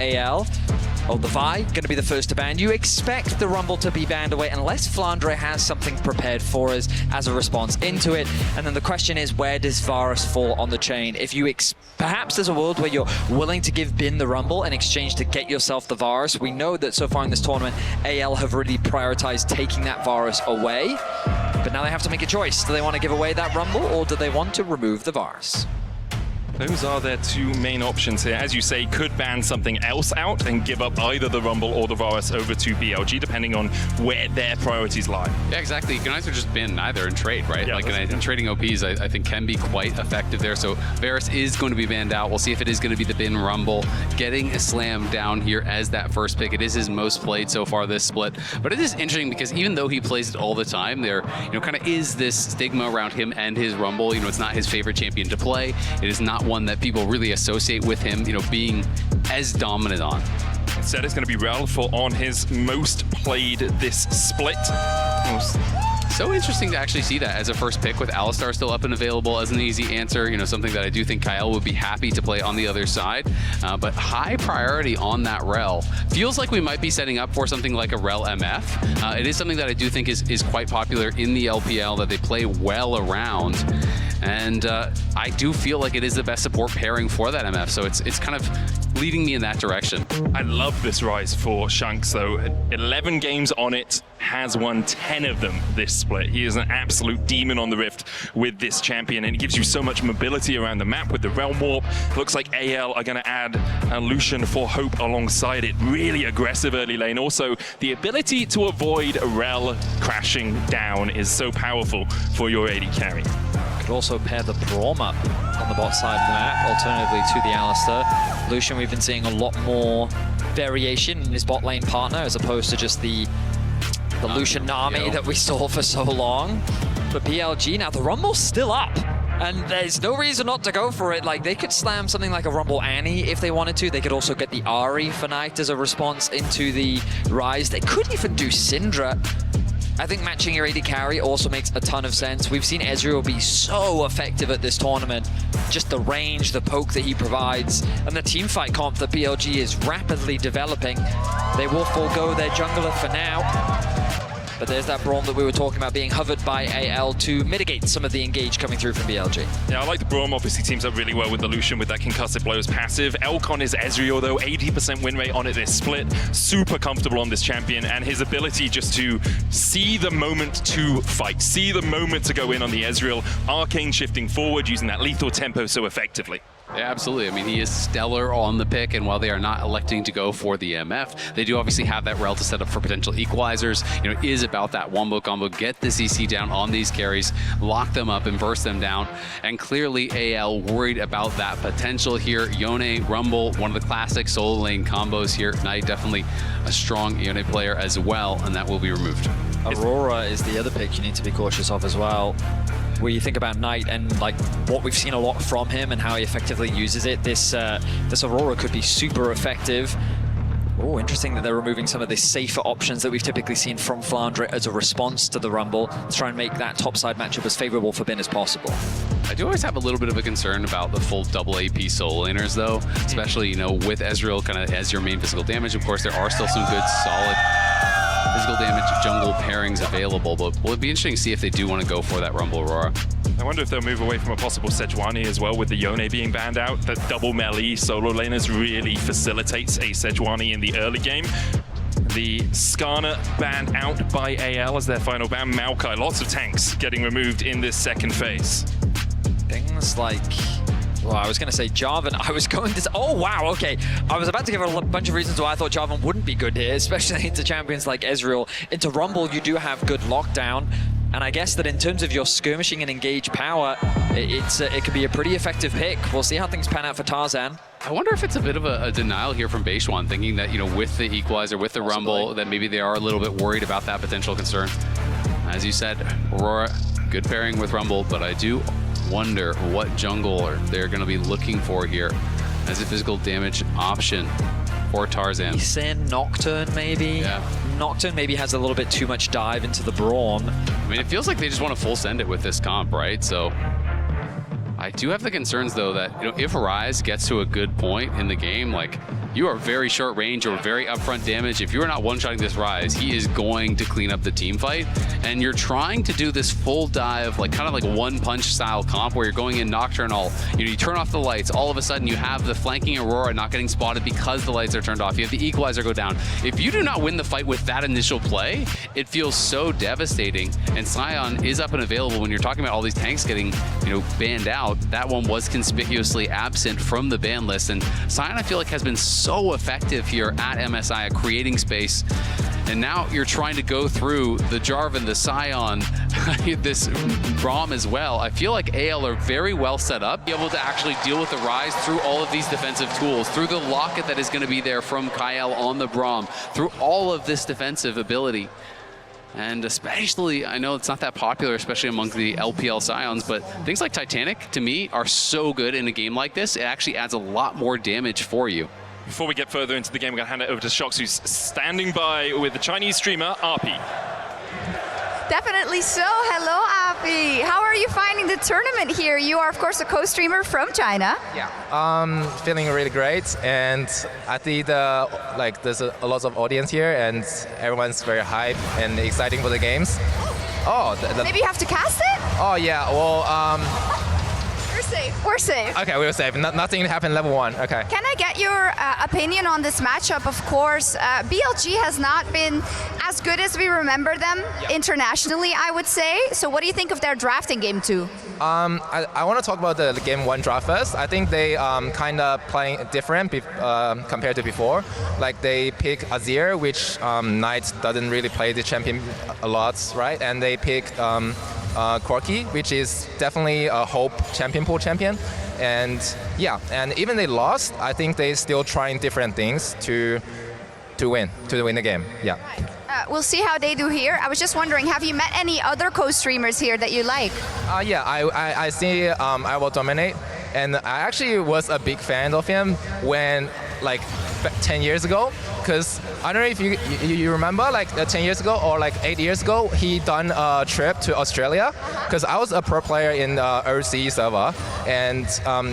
AL. Oh, the Vi going to be the first to ban. You expect the Rumble to be banned away unless Flandre has something prepared for us as a response into it. And then the question is, where does Varus fall on the chain? If you perhaps there's a world where you're willing to give Bin the Rumble in exchange to get yourself the Varus. We know that so far in this tournament, AL have really prioritized taking that Varus away. But now they have to make a choice. Do they want to give away that Rumble or do they want to remove the Varus? Those are their two main options here. As you say, could ban something else out and give up either the Rumble or the Varus over to BLG, depending on where their priorities lie. Yeah, exactly. You can either just bin either and trade, right? Yeah, like, and trading OPs, I think, can be quite effective there. So Varus is going to be banned out. We'll see if it is going to be the bin Rumble. Getting a slam down here as that first pick. It is his most played so far this split. But it is interesting because even though he plays it all the time, there, kind of is this stigma around him and his Rumble. It's not his favorite champion to play. It is not one that people really associate with him, being as dominant on. Instead, it's going to be Rel on his most played this split. So interesting to actually see that as a first pick with Alistar still up and available as an easy answer. Something that I do think Kyle would be happy to play on the other side. But high priority on that Rel. Feels like we might be setting up for something like a Rel MF. It is something that I do think is quite popular in the LPL, that they play well around. And I do feel like it is the best support pairing for that MF. So it's kind of leading me in that direction. I love this rise for Shanks, though. 11 games on it, has won 10 of them this split. He is an absolute demon on the Rift with this champion, and it gives you so much mobility around the map with the Realm Warp. Looks like AL are going to add a Lucian for Hope alongside it. Really aggressive early lane. Also, the ability to avoid Rel crashing down is so powerful for your AD carry. Could also pair the Braum up on the bot side of the map, alternatively to the Alistar. Lucian, we've been seeing a lot more variation in his bot lane partner as opposed to just the Lucian Nami that we saw for so long. But BLG now, the Rumble's still up. And there's no reason not to go for it. Like, they could slam something like a Rumble Annie if they wanted to. They could also get the Ahri for Knight as a response into the Rise. They could even do Syndra. I think matching your AD carry also makes a ton of sense. We've seen Ezreal be so effective at this tournament. Just the range, the poke that he provides, and the teamfight comp that BLG is rapidly developing. They will forego their jungler for now. But there's that Braum that we were talking about being hovered by AL to mitigate some of the engage coming through from BLG. Yeah, I like the Braum. Obviously teams up really well with the Lucian with that concussive blows passive. Elcon is Ezreal though, 80% win rate on it this split. Super comfortable on this champion, and his ability just to see the moment to fight, see the moment to go in on the Ezreal. Arcane shifting forward, using that lethal tempo so effectively. Yeah, absolutely. I mean, he is stellar on the pick, and while they are not electing to go for the MF, they do obviously have that Rel to set up for potential equalizers. It is about that wombo combo, get the CC down on these carries, lock them up and burst them down. And clearly AL worried about that potential here. Yone, Rumble, one of the classic solo lane combos here. Knight definitely a strong Yone player as well, and that will be removed. Aurora is the other pick you need to be cautious of as well. Where you think about Knight and like what we've seen a lot from him and how he effectively uses it, this Aurora could be super effective. Oh, interesting that they're removing some of the safer options that we've typically seen from Flandre as a response to the Rumble to try and make that topside matchup as favorable for Bin as possible. I do always have a little bit of a concern about the full double AP solo laners though, especially, with Ezreal kind of as your main physical damage. Of course, there are still some good solid physical damage jungle pairings available, but will it be interesting to see if they do want to go for that Rumble Aurora. I wonder if they'll move away from a possible Sejuani as well with the Yone being banned out. That double melee solo laners really facilitates a Sejuani in the early game. The Skarner banned out by AL as their final ban. Maokai, lots of tanks getting removed in this second phase. Things like... Well, I was going to say Jarvan. I was going to... Oh, wow, okay. I was about to give a bunch of reasons why I thought Jarvan wouldn't be good here, especially into champions like Ezreal. Into Rumble, you do have good lockdown. And I guess that in terms of your skirmishing and engage power, it could be a pretty effective pick. We'll see how things pan out for Tarzan. I wonder if it's a bit of a denial here from Beishuan, thinking that, with the equalizer, with the Rumble, that maybe they are a little bit worried about that potential concern. As you said, Aurora, good pairing with Rumble, but I do wonder what jungle they're going to be looking for here as a physical damage option for Tarzan. He's saying Nocturne, maybe? Yeah. Nocturne maybe has a little bit too much dive into the Braum. I mean, it feels like they just want to full send it with this comp, right? So I do have the concerns, though, that if Rise gets to a good point in the game, like You are very short range or very upfront damage. If you are not one-shotting this Rise, he is going to clean up the team fight. And you're trying to do this full dive, like kind of like one-punch style comp where you're going in Nocturnal. You turn off the lights. All of a sudden, you have the flanking Aurora not getting spotted because the lights are turned off. You have the Equalizer go down. If you do not win the fight with that initial play, it feels so devastating. And Sion is up and available when you're talking about all these tanks getting, banned out. That one was conspicuously absent from the ban list. And Sion, I feel like, has been so effective here at MSI at creating space. And now you're trying to go through the Jarvan, the Sion, this Braum as well. I feel like AL are very well set up, be able to actually deal with the Rise through all of these defensive tools, through the locket that is going to be there from Kyle on the Braum, through all of this defensive ability. And especially, I know it's not that popular, especially among the LPL Scions, but things like Titanic, to me, are so good in a game like this. It actually adds a lot more damage for you. Before we get further into the game, we're going to hand it over to Shox, who's standing by with the Chinese streamer, RP. Definitely so. Hello, Api. How are you finding the tournament here? You are, of course, a co-streamer from China. Yeah, feeling really great, and I think there's a lot of audience here, and everyone's very hyped and exciting for the games. Oh, maybe you have to cast it? Oh yeah, well, We're safe. We're safe. Okay, we're safe. Nothing happened level 1. Okay. Can I get your opinion on this matchup? Of course, BLG has not been as good as we remember them internationally, I would say. So what do you think of their drafting game 2? I want to talk about the game 1 draft first. I think they kind of playing different compared to before. Like they pick Azir, which Knight doesn't really play the champion a lot, right? And they picked Corki, which is definitely a Hope champion pool champion. And yeah, and even they lost, I think they still trying different things to win the game. Yeah. We'll see how they do here. I was just wondering, have you met any other co-streamers here that you like? Yeah, I see I Will Dominate, and I actually was a big fan of him when, like, 10 years ago, because I don't know if you remember, like 10 years ago or like 8 years ago, he done a trip to Australia, because I was a pro player in OCE server, and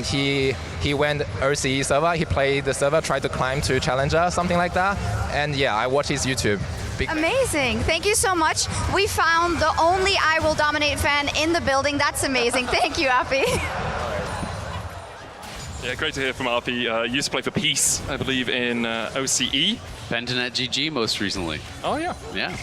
he went OCE server, he played the server, tried to climb to Challenger, something like that, and yeah, I watched his YouTube. Amazing. Thank you so much. We found the only I Will Dominate fan in the building. That's amazing. Thank you, Api. Yeah, great to hear from RP. Used to play for Peace, I believe, in OCE. Pentanet GG most recently. Oh, yeah. Yeah.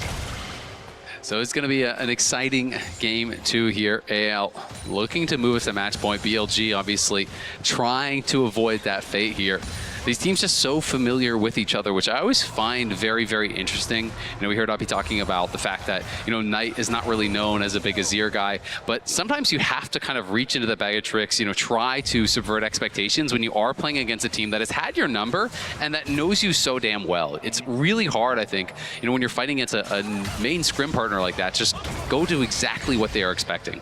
So it's going to be an exciting game 2 here. AL looking to move us to match point. BLG obviously trying to avoid that fate here. These teams just so familiar with each other, which I always find very, very interesting. We heard Api talking about the fact that, Knight is not really known as a big Azir guy, but sometimes you have to kind of reach into the bag of tricks, try to subvert expectations when you are playing against a team that has had your number and that knows you so damn well. It's really hard, I think, when you're fighting against a main scrim partner like that, just go to exactly what they are expecting.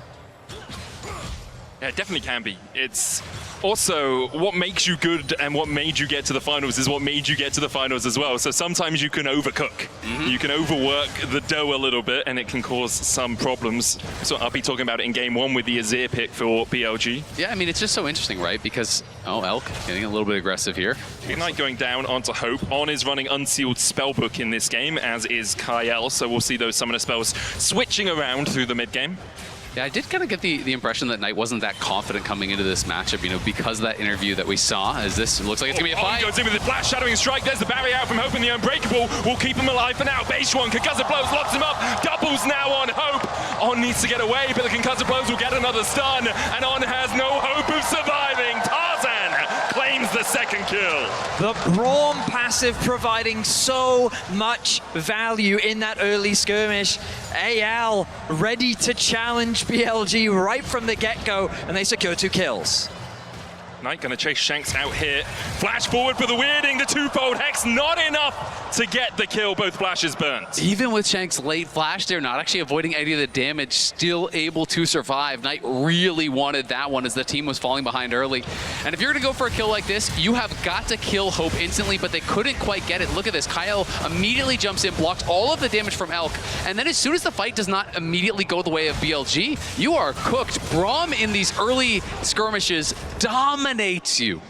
Yeah, it definitely can be. It's also what makes you good and what made you get to the finals is what made you get to the finals as well. So sometimes you can overcook. You can overwork the dough a little bit and it can cause some problems. So I'll be talking about it in game 1 with the Azir pick for BLG. Yeah, I mean, it's just so interesting, right? Because, Elk getting a little bit aggressive here. Knight going down onto Hope. On is running Unsealed Spellbook in this game, as is Kyle. So we'll see those summoner spells switching around through the mid game. Yeah, I did kind of get the impression that Knight wasn't that confident coming into this matchup, because of that interview that we saw, as this looks like it's going to be a fight. Goes in with the flash, shadowing strike. There's the barrier out from Hope, and the Unbreakable will keep him alive for now. Base one, concussive blows, locks him up. Doubles now on Hope. On needs to get away, but the concussive blows will get another stun, and On has no hope of surviving. Tarzan claims the second kill. The Braum passive providing so much value in that early skirmish. AL ready to challenge BLG right from the get-go, and they secure 2 kills. Knight gonna chase Shanks out here. Flash forward for the weirding, the 2-fold Hex, not enough to get the kill. Both flashes burnt. Even with Shanks' late flash there, not actually avoiding any of the damage, still able to survive. Knight really wanted that one as the team was falling behind early. And if you're gonna go for a kill like this, you have got to kill Hope instantly, but they couldn't quite get it. Look at this, Kyle immediately jumps in, blocks all of the damage from Elk, and then as soon as the fight does not immediately go the way of BLG, you are cooked. Braum in these early skirmishes dominates you.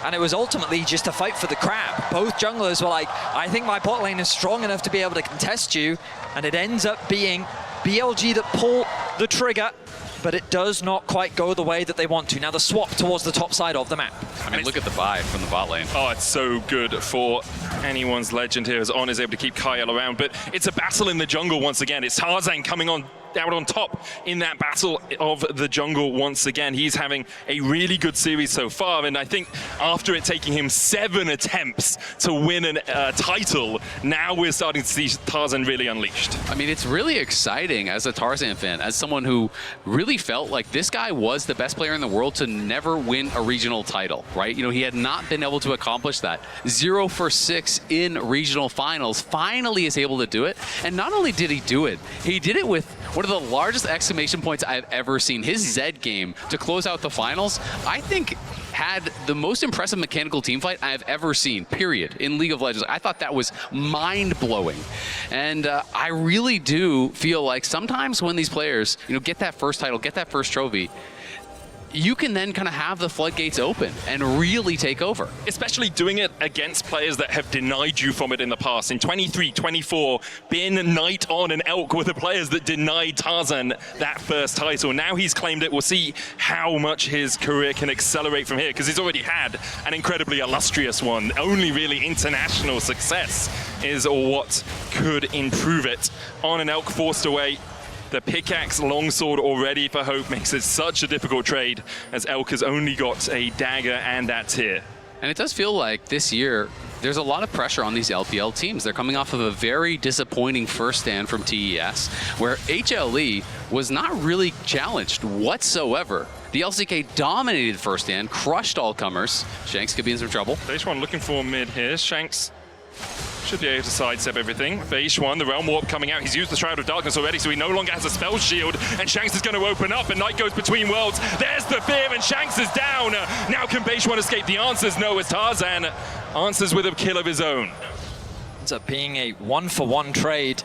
and it was ultimately just a fight for the crab. Both junglers were like, I think my bot lane is strong enough to be able to contest you, and it ends up being BLG that pull the trigger, but it does not quite go the way that they want to. Now the swap towards the top side of the map. I mean, look at the buy from the bot lane. Oh, it's so good for anyone's legend here as On is able to keep Kyle around, but it's a battle in the jungle once again. It's Tarzan coming on out on top in that battle of the jungle once again. He's having a really good series so far, and I think after it taking him 7 attempts to win a title, now we're starting to see Tarzan really unleashed. I mean, it's really exciting as a Tarzan fan, as someone who really felt like this guy was the best player in the world to never win a regional title, right? You know, he had not been able to accomplish that. 0 for 6 in regional finals, finally is able to do it. And not only did he do it, he did it with one of the largest exclamation points I've ever seen. His Zed game to close out the finals, I think had the most impressive mechanical team fight I've ever seen, period, in League of Legends. I thought that was mind-blowing. And I really do feel like sometimes when these players, you know, get that first title, get that first trophy, you can then kind of have the floodgates open and really take over. Especially doing it against players that have denied you from it in the past. In 23, 24, Bin, Knight, On, and Elk were the players that denied Tarzan that first title. Now he's claimed it. We'll see how much his career can accelerate from here, because he's already had an incredibly illustrious one. Only really international success is what could improve it. On and Elk forced away. The pickaxe longsword already for Hope makes it such a difficult trade, as Elk has only got a dagger and that tier. And it does feel like this year, there's a lot of pressure on these LPL teams. They're coming off of a very disappointing first stand from TES, where HLE was not really challenged whatsoever. The LCK dominated the first stand, crushed all comers. Shanks could be in some trouble. Beishwan looking for mid here. Shanks should be able to sidestep everything. Beishwan, the Realm Warp coming out. He's used the Shroud of Darkness already, so he no longer has a spell shield. And Shanks is going to open up, and Knight goes between worlds. There's the fear, and Shanks is down. Now can Beishwan escape? The answers no, as Tarzan answers with a kill of his own. Ends up being a 1-for-1 trade.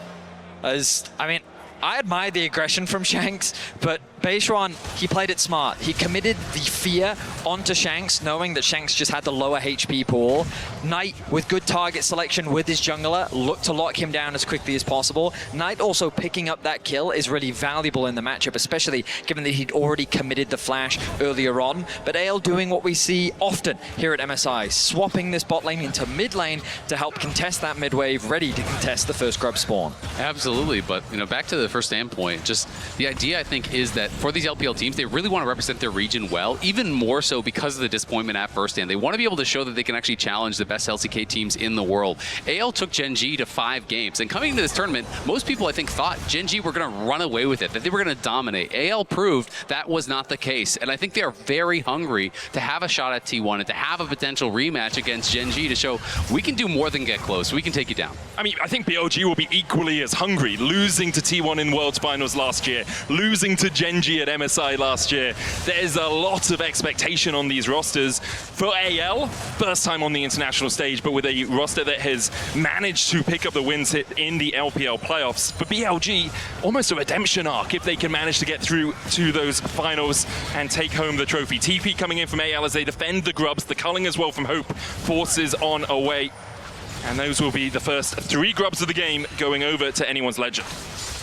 As, I mean, I admire the aggression from Shanks, but Beishwan, he played it smart. He committed the fear onto Shanks, knowing that Shanks just had the lower HP pool. Knight, with good target selection with his jungler, looked to lock him down as quickly as possible. Knight also picking up that kill is really valuable in the matchup, especially given that he'd already committed the flash earlier on. But AL doing what we see often here at MSI, swapping this bot lane into mid lane to help contest that mid wave, ready to contest the first grub spawn. Absolutely, but you know, back to the first standpoint, just the idea I think is that for these LPL teams, they really want to represent their region well, even more so because of the disappointment at first stand. They want to be able to show that they can actually challenge the best LCK teams in the world. AL took Gen G to 5 games, and coming into this tournament, most people I think thought Gen G were going to run away with it, that they were going to dominate. AL proved that was not the case, and I think they are very hungry to have a shot at T1 and to have a potential rematch against Gen G to show we can do more than get close, we can take you down. I mean, I think BLG will be equally as hungry, losing to T1 in Worlds Finals last year, losing to Gen G at MSI last year. There's a lot of expectation on these rosters. For AL, first time on the international stage, but with a roster that has managed to pick up the wins in the LPL playoffs. For BLG, almost a redemption arc if they can manage to get through to those finals and take home the trophy. TP coming in from AL as they defend the grubs, the culling as well from Hope forces On away. And those will be the first 3 grubs of the game going over to anyone's legend.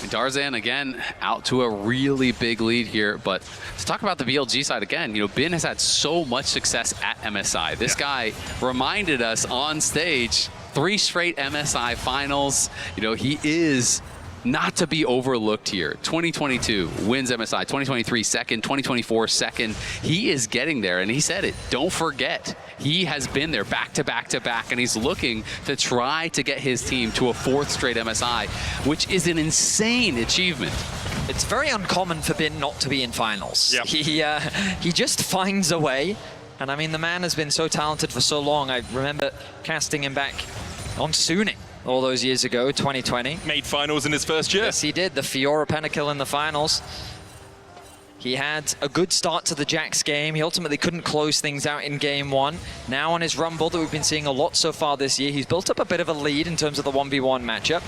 And Tarzan, again, out to a really big lead here. But to talk about the BLG side again, you know, Bin has had so much success at MSI. This guy reminded us on stage, 3 straight MSI finals. You know, he is not to be overlooked here. 2022 wins MSI, 2023 second, 2024 second. He is getting there, and he said it. Don't forget, he has been there back to back to back, and he's looking to try to get his team to a 4th straight MSI, which is an insane achievement. It's very uncommon for Bin not to be in finals. Yep. He just finds a way, and I mean, the man has been so talented for so long. I remember casting him back on Suning all those years ago, 2020. Made finals in his first year. Yes, he did. The Fiora Pentakill in the finals. He had a good start to the Jax game. He ultimately couldn't close things out in game 1. Now on his Rumble that we've been seeing a lot so far this year, he's built up a bit of a lead in terms of the 1v1 matchup.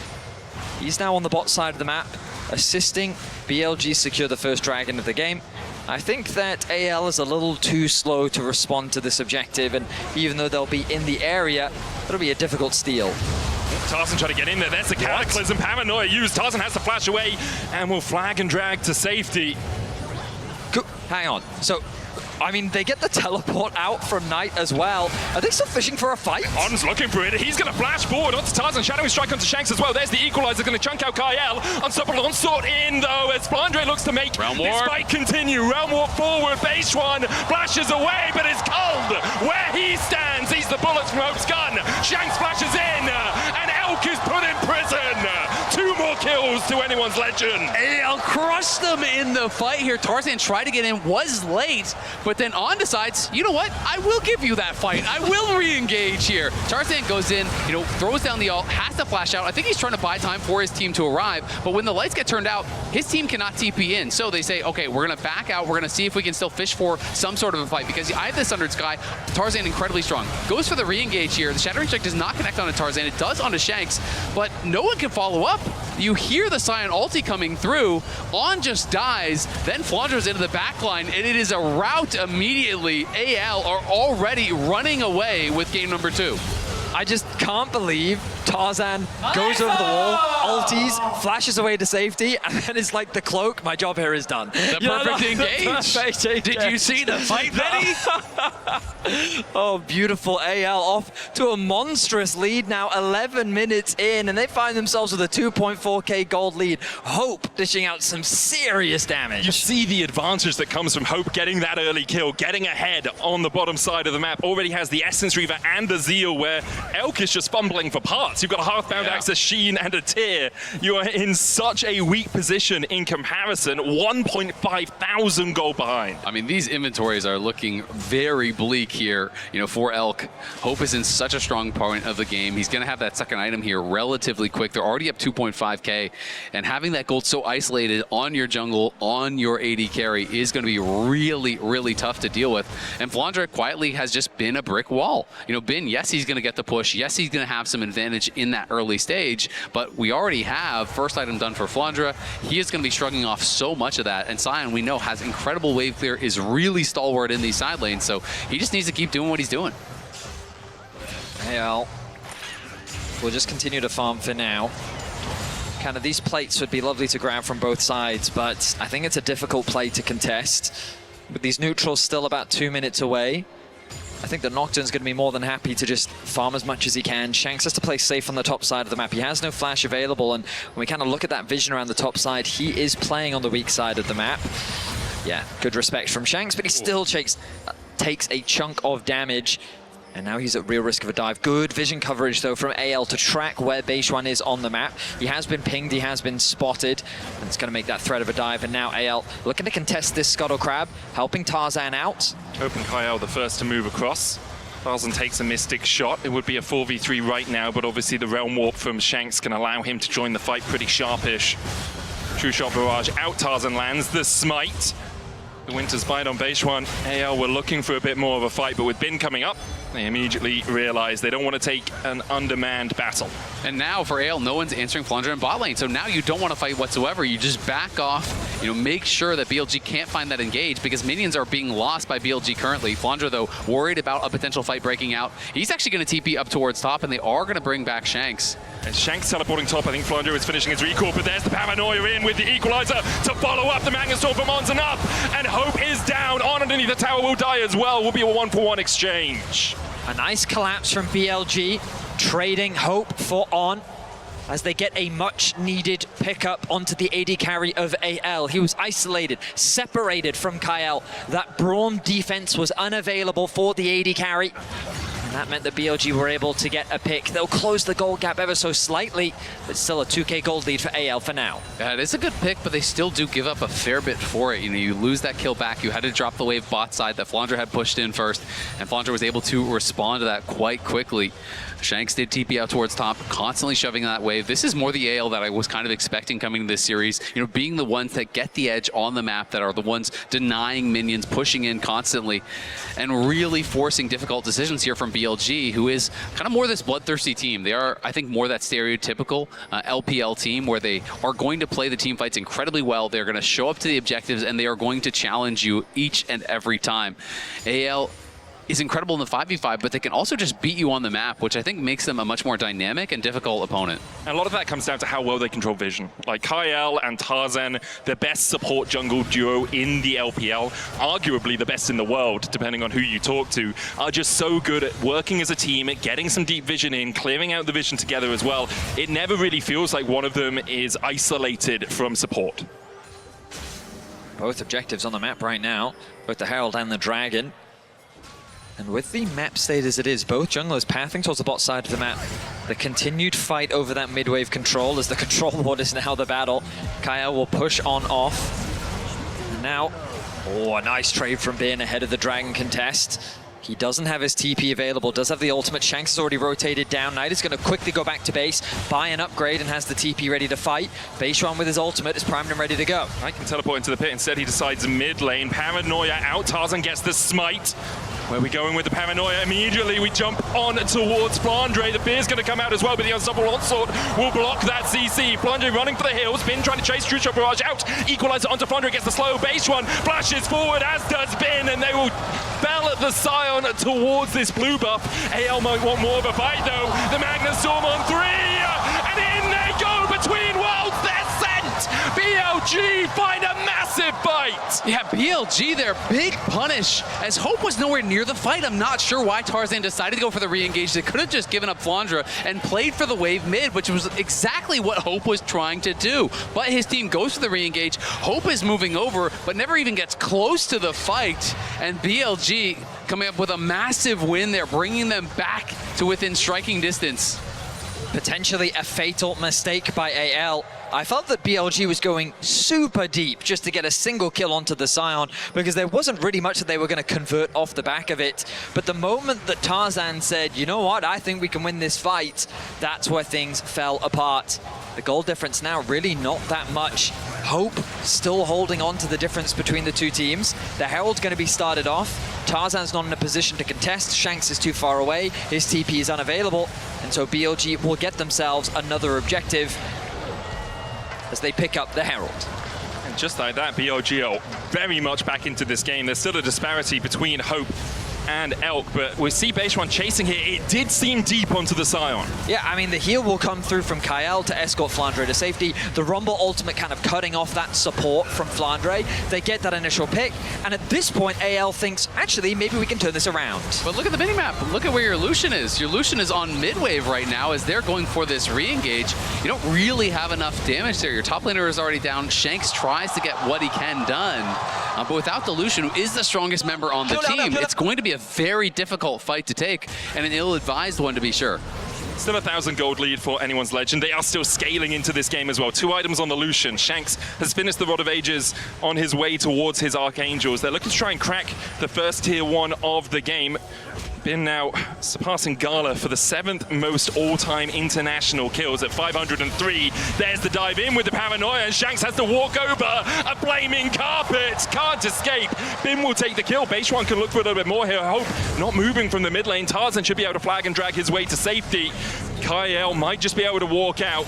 He's now on the bot side of the map, assisting BLG secure the first dragon of the game. I think that AL is a little too slow to respond to this objective, and even though they'll be in the area, it'll be a difficult steal. Tarzan trying to get in there. There's the Cataclysm. Paranoia used. Tarzan has to flash away and will flag and drag to safety. Hang on. So, I mean, they get the teleport out from Knight as well. Are they still fishing for a fight? On's looking for it. He's going to flash forward onto Tarzan. Shadowing strike onto Shanks as well. There's the equalizer going to chunk out Kyle. Unstoppable onslaught in, though, as Flandre looks to make Realm this Warp. fight continue. Realm Warp forward. Base one flashes away, but it's cold where he stands. He's the bullets from Hope's gun. Shanks flashes in, and Elk is put in prison. 2 more kills to anyone's legend. AL crushed them in the fight here. Tarzan tried to get in, was late, but then On decides, you know what? I will give you that fight. I will re-engage here. Tarzan goes in, throws down the ult, has to flash out. I think he's trying to buy time for his team to arrive, but when the lights get turned out, his team cannot TP in. So they say, okay, we're going to back out. We're going to see if we can still fish for some sort of a fight, because I have this Sundered Sky. Tarzan incredibly strong. Goes for the re-engage here. The Shattering Strike does not connect onto Tarzan. It does onto Shanks, but no one can follow up. You hear the Scion ulti coming through. On just dies. Then Flandre's into the backline, and it is a rout immediately. AL are already running away with game number 2. I just can't believe Tarzan goes over the wall, ulties, flashes away to safety, and then it's like the cloak. My job here is done. The perfect engage. Did you see the fight, Betty? Oh, beautiful. AL off to a monstrous lead now, 11 minutes in, and they find themselves with a 2.4k gold lead. Hope dishing out some serious damage. You see the advantage that comes from Hope getting that early kill, getting ahead on the bottom side of the map. Already has the Essence Reaver and the Zeal, where Elk is just fumbling for parts. You've got a Half-Bound Access Sheen and a Tear. You are in such a weak position in comparison. 1.5 thousand gold behind. I mean, these inventories are looking very bleak here, for Elk. Hope is in such a strong point of the game. He's going to have that second item here relatively quick. They're already up 2.5k, and having that gold so isolated on your jungle, on your AD carry, is going to be really, really tough to deal with. And Flandre quietly has just been a brick wall. Bin, yes, he's going to get the push. Yes, he's going to have some advantage in that early stage, but we already have first item done for Flandre. He is going to be shrugging off so much of that, and Scion, we know, has incredible wave clear, is really stalwart in these side lanes, so he just needs to keep doing what he's doing. AL will just continue to farm for now. Kind of these plates would be lovely to grab from both sides, but I think it's a difficult play to contest. With these neutrals still about 2 minutes away, I think the Nocturne's going to be more than happy to just farm as much as he can. Shanks has to play safe on the top side of the map. He has no flash available, and when we kind of look at that vision around the top side, he is playing on the weak side of the map. Yeah, good respect from Shanks, but he still takes a chunk of damage. And now he's at real risk of a dive. Good vision coverage, though, from AL to track where Beishuan is on the map. He has been pinged, he has been spotted, and it's going to make that threat of a dive. And now AL looking to contest this Scuttle Crab, helping Tarzan out. Hope and Kyle the first to move across. Tarzan takes a Mystic shot. It would be a 4v3 right now, but obviously the Realm Warp from Shanks can allow him to join the fight pretty sharpish. True Shot Barrage out, Tarzan lands the Smite. The Winter's Bite on Beishuan. AL were looking for a bit more of a fight, but with Bin coming up, they immediately realize they don't want to take an undermanned battle. And now for AL, no one's answering Flandre in bot lane, so now you don't want to fight whatsoever. You just back off, make sure that BLG can't find that engage, because minions are being lost by BLG currently. Flandre, though, worried about a potential fight breaking out. He's actually going to TP up towards top, and they are going to bring back Shanks. And Shanks teleporting top. I think Flandre is finishing his recall, but there's the Paranoia in with the Equalizer to follow up. The Magnet Storm from On's enough, and Hope is down. On underneath the tower will die as well. Will be a 1-for-1 exchange. A nice collapse from BLG, trading Hope for On, as they get a much-needed pickup onto the AD carry of AL. He was isolated, separated from Kyle. That Braum defense was unavailable for the AD carry. And that meant that BLG were able to get a pick. They'll close the gold gap ever so slightly, but still a 2k gold lead for AL for now. Yeah, it is a good pick, but they still do give up a fair bit for it. You lose that kill back. You had to drop the wave bot side that Flandre had pushed in first, and Flandre was able to respond to that quite quickly. Shanks did TP out towards top, constantly shoving that wave. This is more the AL that I was kind of expecting coming to this series. You know, being the ones that get the edge on the map, that are the ones denying minions, pushing in constantly, and really forcing difficult decisions here from BLG, who is kind of more this bloodthirsty team. They are, I think, more that stereotypical LPL team where they are going to play the team fights incredibly well. They're going to show up to the objectives, and they are going to challenge you each and every time. AL is incredible in the 5v5, but they can also just beat you on the map, which I think makes them a much more dynamic and difficult opponent. And a lot of that comes down to how well they control vision. Like Kyle and Tarzan, the best support jungle duo in the LPL, arguably the best in the world, depending on who you talk to, are just so good at working as a team, at getting some deep vision in, clearing out the vision together as well. It never really feels like one of them is isolated from support. Both objectives on the map right now, both the Herald and the Dragon. And with the map state as it is, both junglers pathing towards the bot side of the map. The continued fight over that mid-wave control as the control ward is now the battle. Kyle will push on off. And now, oh, a nice trade from Bin ahead of the Dragon contest. He doesn't have his TP available, does have the ultimate. Shanks has already rotated down. Knight is going to quickly go back to base, buy an upgrade, and has the TP ready to fight. Baseron with his ultimate is primed and ready to go. Knight can teleport into the pit. Instead, he decides mid lane. Paranoia out. Tarzan gets the smite. Where are we going with the Paranoia? Immediately we jump on towards Flandre. The Beer's going to come out as well, but the Unstoppable Onslaught will block that CC. Flandre running for the hills. Bin trying to chase True Shot Barrage out. Equalizer onto Flandre, gets the slow base one. Flashes forward, as does Bin, and they will bell at the Scion towards this blue buff. AL might want more of a fight though. The Magnus Storm on 3, and in they go between worlds. They're sent. BLG find a massive fight. Yeah, BLG there, big punish. As Hope was nowhere near the fight, I'm not sure why Tarzan decided to go for the re-engage. They could have just given up Flandre and played for the wave mid, which was exactly what Hope was trying to do. But his team goes for the re-engage. Hope is moving over, but never even gets close to the fight. And BLG coming up with a massive win there, bringing them back to within striking distance. Potentially a fatal mistake by AL. I felt that BLG was going super deep just to get a single kill onto the Scion because there wasn't really much that they were going to convert off the back of it. But the moment that Tarzan said, you know what, I think we can win this fight, that's where things fell apart. The goal difference now really not that much. Hope still holding on to the difference between the two teams. The Herald's going to be started off. Tarzan's not in a position to contest. Shanks is too far away. His TP is unavailable. And so BLG will get themselves another objective as they pick up the Herald. And just like that, BLG are very much back into this game. There's still a disparity between Hope and Elk, but we see Baseron chasing here. It did seem deep onto the Scion. Yeah, I mean, the heal will come through from Kyle to escort Flandre to safety. The Rumble ultimate kind of cutting off that support from Flandre. They get that initial pick, and at this point, AL thinks, actually, maybe we can turn this around. But look at the minimap. Look at where your Lucian is. Your Lucian is on mid-wave right now as they're going for this re-engage. You don't really have enough damage there. Your top laner is already down. Shanks tries to get what he can done, but without the Lucian, who is the strongest member on the team, it's going to be a very difficult fight to take, and an ill-advised one to be sure. Still 1,000 gold lead for anyone's legend. They are still scaling into this game as well. 2 items on the Lucian. Shanks has finished the Rod of Ages on his way towards his Archangels. They're looking to try and crack the first tier 1 of the game. Bin now surpassing Gala for the 7th most all-time international kills at 503. There's the dive in with the Paranoia, and Shanks has to walk over a flaming carpet. Can't escape. Bin will take the kill. Baseron can look for a little bit more here. Hope not moving from the mid lane. Tarzan should be able to flag and drag his way to safety. Kyle might just be able to walk out.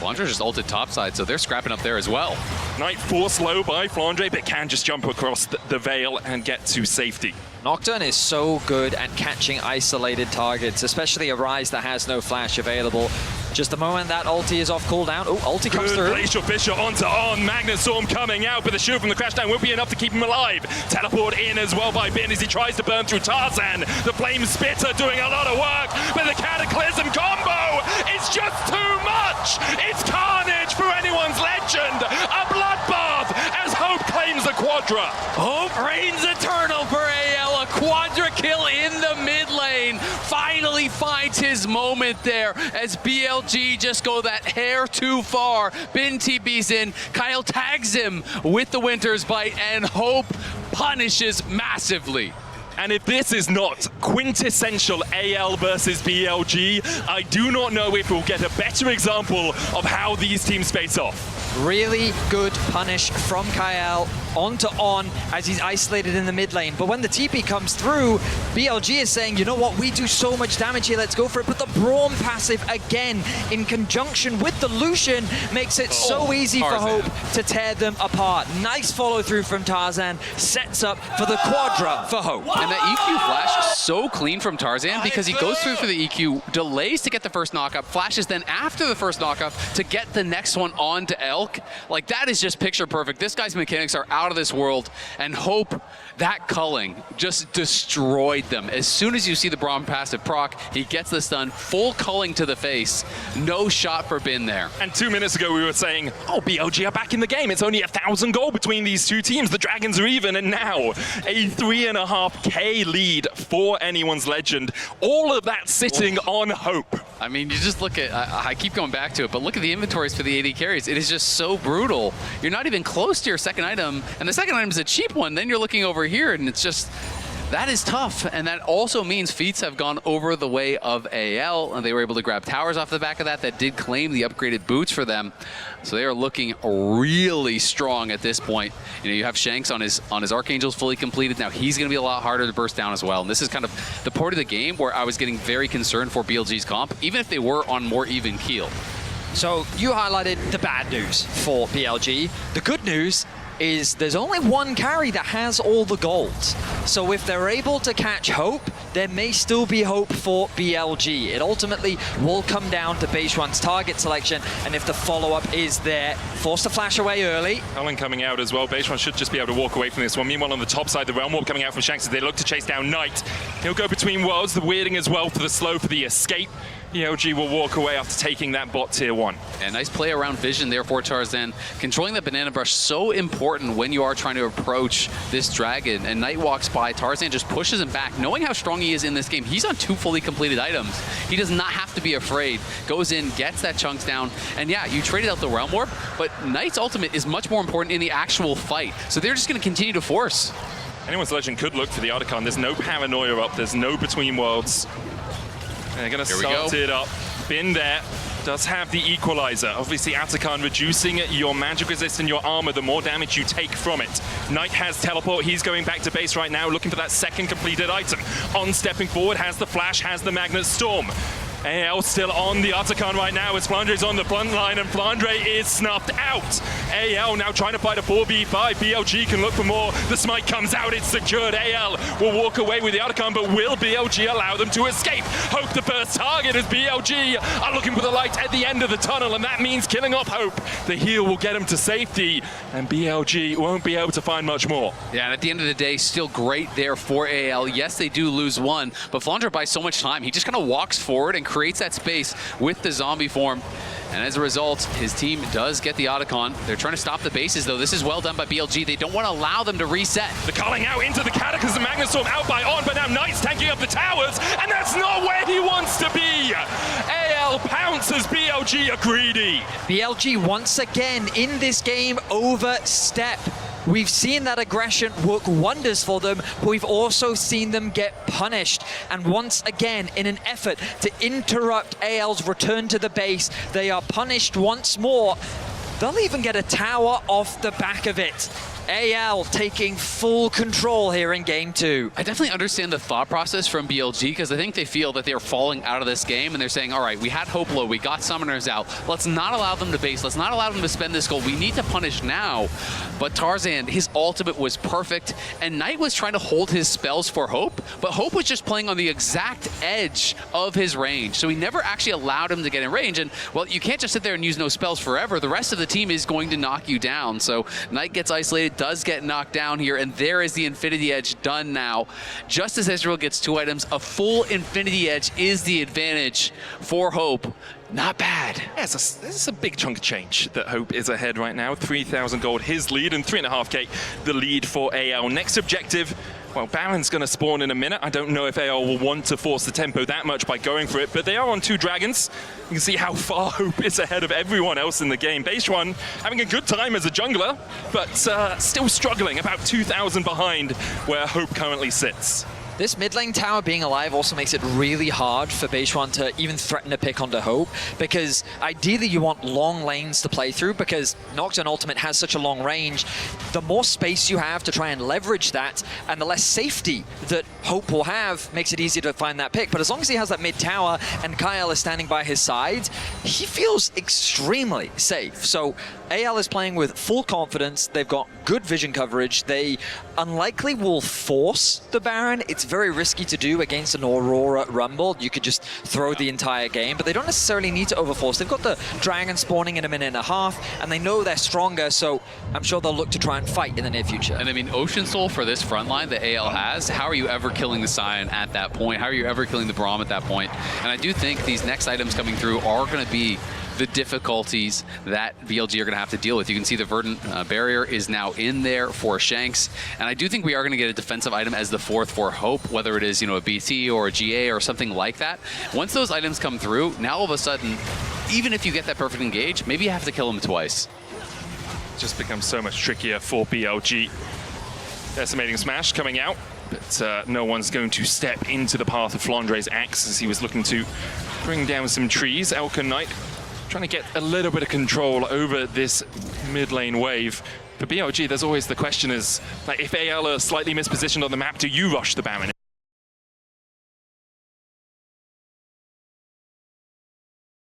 Flandre just ulted topside, so they're scrapping up there as well. Knight forced low by Flandre, but can just jump across the veil and get to safety. Nocturne is so good at catching isolated targets, especially a Ryze that has no flash available. Just the moment that ulti is off cooldown. Oh, ulti comes through. Glacial Fisher onto on. Magnus Storm coming out, but the shield from the Crashdown won't be enough to keep him alive. Teleport in as well by Bin as he tries to burn through Tarzan. The Flame Spitter doing a lot of work, but the Cataclysm combo is just too much. It's carnage for anyone's legend. A bloodbath as Hope claims the quadra. Hope reigns eternal for AL. A quadra kill in the mid lane. Finally finds his moment there as BLG just go that hair too far. Bin TP's in. Kyle tags him with the Winter's Bite, and Hope punishes massively. And if this is not quintessential AL versus BLG, I do not know if we'll get a better example of how these teams face off. Really good punish from Kyle onto On as he's isolated in the mid lane. But when the TP comes through, BLG is saying, you know what, we do so much damage here, let's go for it. But the Braum passive, again, in conjunction with the Lucian, makes it so easy for Hope to tear them apart. Nice follow through from Tarzan, sets up for the quadra for Hope. And that EQ flash so clean from Tarzan because he goes through for the EQ, delays to get the first knockup, flashes then after the first knockup to get the next one on to Elk. Like, that is just picture perfect. This guy's mechanics are out of this world, and Hope, that culling just destroyed them. As soon as you see the Braum passive proc, he gets this done, full culling to the face. No shot for Bin there. And 2 minutes ago we were saying, oh, BLG are back in the game. It's only 1,000 gold between these two teams. The Dragons are even, and now a 3.5K lead for anyone's legend. All of that sitting on Hope. I mean, you just look at, I keep going back to it, but look at the inventories for the AD carries. It is just so brutal. You're not even close to your second item, and the second item is a cheap one. Then you're looking over here, and it's just, that is tough. And that also means feats have gone over the way of AL, and they were able to grab towers off the back of that did claim the upgraded boots for them. So they are looking really strong at this point. You know, you have Shanks on his Archangels fully completed. Now he's going to be a lot harder to burst down as well. And this is kind of the part of the game where I was getting very concerned for BLG's comp, even if they were on more even keel. So you highlighted the bad news for BLG. The good news is there's only one carry that has all the gold. So if they're able to catch Hope, there may still be hope for BLG. It ultimately will come down to Beishuan's target selection, and if the follow-up is there, forced to flash away early. Culling coming out as well. Beishuan should just be able to walk away from this one. Meanwhile, on the top side, the Realm Warp coming out from Shanks as they look to chase down Knight. He'll go between worlds, the weirding as well for the slow for the escape. BLG will walk away after taking that bot tier 1. And nice play around vision there for Tarzan. Controlling that banana brush, so important when you are trying to approach this dragon. And Knight walks by, Tarzan just pushes him back. Knowing how strong he is in this game, he's on 2 fully completed items. He does not have to be afraid. Goes in, gets that chunks down. And yeah, you traded out the Realm Warp, but Knight's ultimate is much more important in the actual fight. So they're just going to continue to force. Anyone's legend could look for the Otacon. There's no paranoia up. There's no between worlds. They're going to start it up. Bin there. Does have the equalizer. Obviously, Atakan reducing your magic resist and your armor, the more damage you take from it. Knight has teleport. He's going back to base right now, looking for that second completed item. On stepping forward, has the flash, has the Magnet Storm. AL still on the Atakan right now as Flandre is on the front line, and Flandre is snuffed out. AL now trying to fight a 4v5. BLG can look for more. The smite comes out, it's secured. AL will walk away with the Atakan, but will BLG allow them to escape? Hope the first target as BLG are looking for the light at the end of the tunnel, and that means killing off Hope. The heal will get him to safety, and BLG won't be able to find much more. Yeah, and at the end of the day, still great there for AL. Yes, they do lose one, but Flandre buys so much time. He just kind of walks forward and creates that space with the zombie form. And as a result, his team does get the Otacon. They're trying to stop the bases, though. This is well done by BLG. They don't want to allow them to reset. The calling out into the Cataclysm, the Magnet Storm out by On, but now Knight's tanking up the towers, and that's not where he wants to be. AL pounces, BLG are greedy. BLG once again in this game overstep. We've seen that aggression work wonders for them, but we've also seen them get punished. And once again, in an effort to interrupt AL's return to the base, they are punished once more. They'll even get a tower off the back of it. AL taking full control here in game 2. I definitely understand the thought process from BLG, because I think they feel that they're falling out of this game, and they're saying, all right, we had Hope low, we got summoners out. Let's not allow them to base. Let's not allow them to spend this gold. We need to punish now. But Tarzan, his ultimate was perfect, and Knight was trying to hold his spells for Hope, but Hope was just playing on the exact edge of his range. So he never actually allowed him to get in range. And, well, you can't just sit there and use no spells forever. The rest of the team is going to knock you down. So Knight gets isolated, does get knocked down here, and there is the Infinity Edge done now. Just as Ezreal gets 2 items, a full Infinity Edge is the advantage for Hope. Not bad. Yeah, this is a big chunk of change that Hope is ahead right now. 3,000 gold, his lead, and 3.5k the lead for AL. Next objective, well, Baron's going to spawn in a minute. I don't know if AL will want to force the tempo that much by going for it, but they are on 2 dragons. You can see how far Hope is ahead of everyone else in the game. Beishuan having a good time as a jungler, but still struggling, about 2,000 behind where Hope currently sits. This mid lane tower being alive also makes it really hard for Beishuan to even threaten a pick onto Hope, because ideally you want long lanes to play through, because Nocturne Ultimate has such a long range. The more space you have to try and leverage that, and the less safety that Hope will have, makes it easier to find that pick. But as long as he has that mid tower and Kyle is standing by his side, he feels extremely safe. So AL is playing with full confidence. They've got good vision coverage. They unlikely will force the Baron. It's very risky to do against an Aurora Rumble. You could just throw the entire game, but they don't necessarily need to overforce. They've got the dragon spawning in a minute and a half, and they know they're stronger, so I'm sure they'll look to try and fight in the near future. And I mean, Ocean Soul for this front line that AL has, how are you ever killing the Sion at that point? How are you ever killing the Braum at that point? And I do think these next items coming through are going to be the difficulties that BLG are going to have to deal with. You can see the Verdant barrier is now in there for Shanks, and I do think we are going to get a defensive item as the fourth for Hope, whether it is, you know, a BT or a GA or something like that. Once those items come through, now all of a sudden, even if you get that perfect engage, maybe you have to kill them twice. Just becomes so much trickier for BLG. Decimating Smash coming out, but no one's going to step into the path of Flandre's axe as he was looking to bring down some trees. Elkin Knight trying to get a little bit of control over this mid lane wave. For BLG, there's always the question is, like, if AL are slightly mispositioned on the map, do you rush the Baron?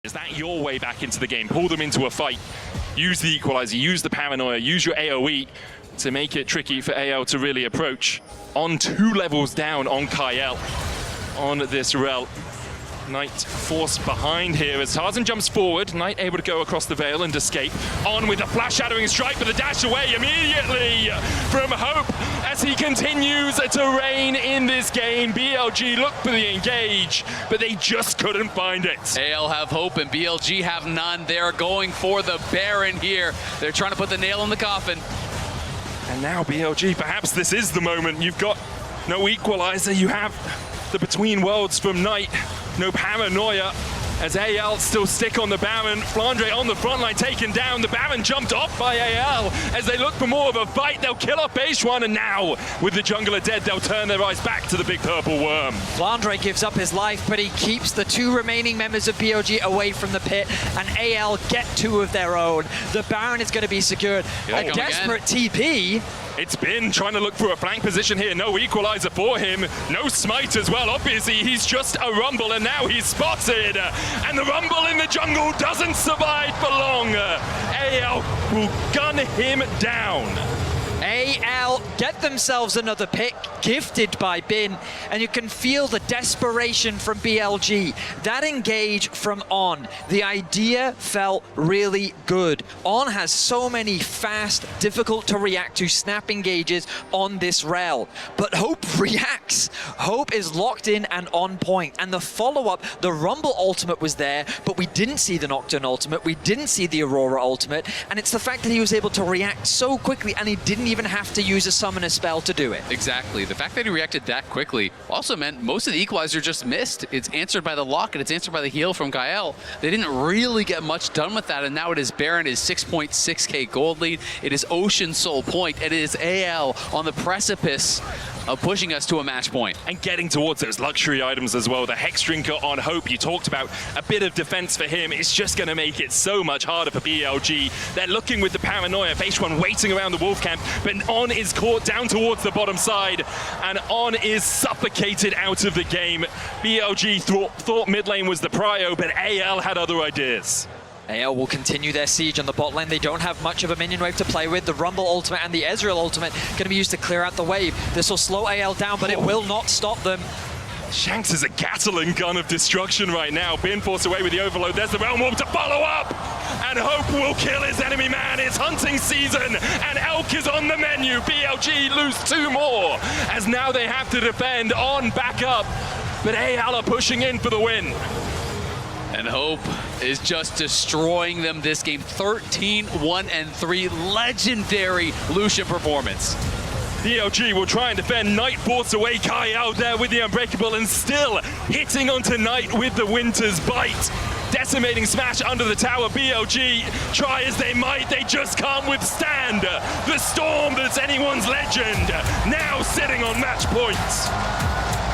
Is that your way back into the game? Pull them into a fight, use the equalizer, use the paranoia, use your AoE to make it tricky for AL to really approach. On 2 levels down on Kyle on this rel. Knight forced behind here as Tarzan jumps forward. Knight able to go across the veil and escape. On with the flash shattering strike, but the dash away immediately from Hope as he continues to reign in this game. BLG look for the engage, but they just couldn't find it. AL have Hope and BLG have none. They're going for the Baron here. They're trying to put the nail in the coffin. And now BLG, perhaps this is the moment. You've got no equalizer. You have the Between Worlds from Knight. No paranoia as AL still stick on the Baron. Flandre on the front line taken down. The Baron jumped off by AL as they look for more of a fight. They'll kill off Beishuan, and now with the jungler dead, they'll turn their eyes back to the big purple worm. Flandre gives up his life, but he keeps the 2 remaining members of BLG away from the pit, and AL get 2 of their own. The Baron is going to be secured. A desperate TP. It's been trying to look for a flank position here. No equalizer for him. No smite as well. Obviously, he's just a Rumble, and now he's spotted. And the Rumble in the jungle doesn't survive for long. AL will gun him down. AL get themselves another pick, gifted by Bin, and you can feel the desperation from BLG. That engage from On, the idea felt really good. On has so many fast, difficult to react to snap engages on this rel, but Hope reacts. Hope is locked in and on point, and the follow-up, the Rumble ultimate was there, but we didn't see the Nocturne ultimate, we didn't see the Aurora ultimate, and it's the fact that he was able to react so quickly, and he didn't even have to use a summoner spell to do it. Exactly. The fact that he reacted that quickly also meant most of the equalizer just missed. It's answered by the lock and it's answered by the heal from Gael. They didn't really get much done with that, and now it is Baron, is 6.6k gold lead. It is Ocean Soul point, and it is AL on the precipice of pushing us to a match point. And getting towards those luxury items as well. The Hex Drinker on Hope, you talked about a bit of defense for him. It's just going to make it so much harder for BLG. They're looking with the paranoia. Beishuan waiting around the Wolf Camp, but On is caught down towards the bottom side, and On is suffocated out of the game. BLG thought mid lane was the prio, but AL had other ideas. AL will continue their siege on the bot lane. They don't have much of a minion wave to play with. The Rumble ultimate and the Ezreal ultimate going to be used to clear out the wave. This will slow AL down, but it will not stop them. Shanks is a Gatling gun of destruction right now. Being forced away with the overload. There's the Realm Warp to follow up. And Hope will kill his enemy man. It's hunting season, and Elk is on the menu. BLG lose 2 more, as now they have to defend. On back up, but AL are pushing in for the win. And Hope is just destroying them this game. 13-1-3, legendary Lucian performance. BLG will try and defend. Knight forced away. Kai out there with the Unbreakable and still hitting onto Knight with the Winter's Bite. Decimating smash under the tower. BLG, try as they might, they just can't withstand the storm that's anyone's legend. Now sitting on match points.